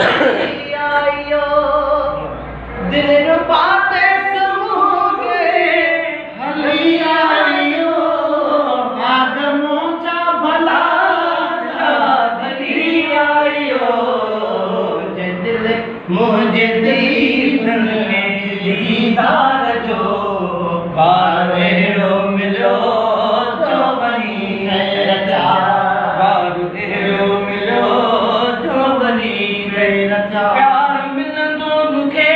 आयो दिल नु पाते समूगे हली आयो आदमों चा भला हली आयो जे दिल मुझे दीदन में दीदार जो बार एड़ो मिलो जो बनी रचा बार एड़ो मिलो जो बनी रचा प्यार मिलंदो मुखे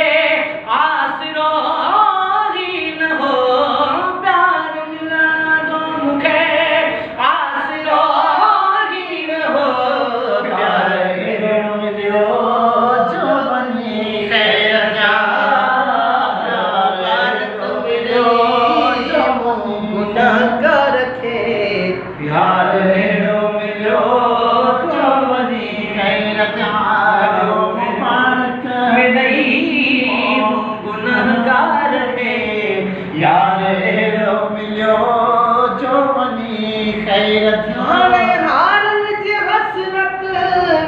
आसरो ही न हो प्यार मिलंदो मुखे आसरो ही न हो प्यार एड़ो मिलो जो बनी रचा गुनाहगार खे प्यार हेड़ो मिलियो जो वञी रचा गुनाहगार खे यार हेड़ो मिलियो जो वञी रचा हारन जी हसरत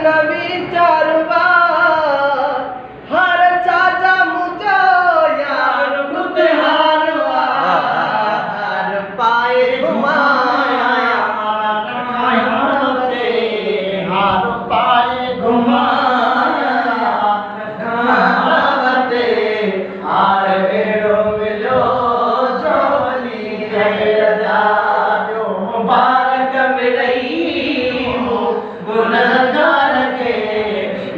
न वीचारवा हर चाचा मुझो यार खुद हारवा हर पाए घुमाया हार पाए घुमाया हार एड़ो मिलो जो वली रजा जो मुबारक मिलई गुनाहगार खे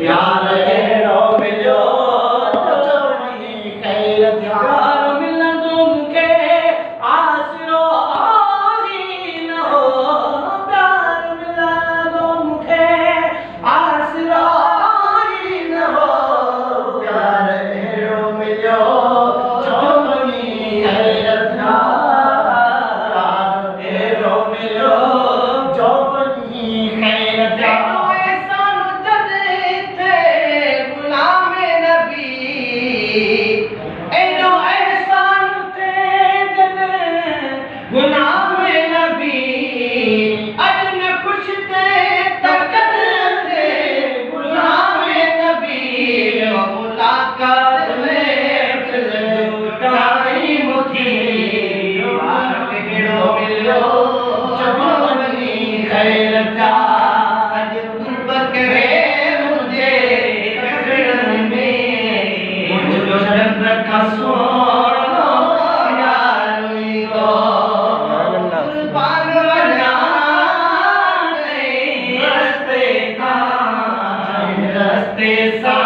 यार एड़ो मिलो जो वली रजा मिलंदो मुखे आसरो ही न हो प्यार मिलंदो मुखे आसरो ही न हो प्यार एड़ो मिलियो जो वली रजा प्यार एड़ो मिलियो जो वली रजा गुलाम नबी एडो एहसान ते जने गुलाम नबी अज न खुश ते तकद ते गुलाम नबी मुलाकात में टाइम थी एड़ो मिलियो जो वली रजा अज गुरबत करे मुझे कटण में मुझो चंद्र का सोनो यार लो कुर्बान बना रस्ते का रस्ते सा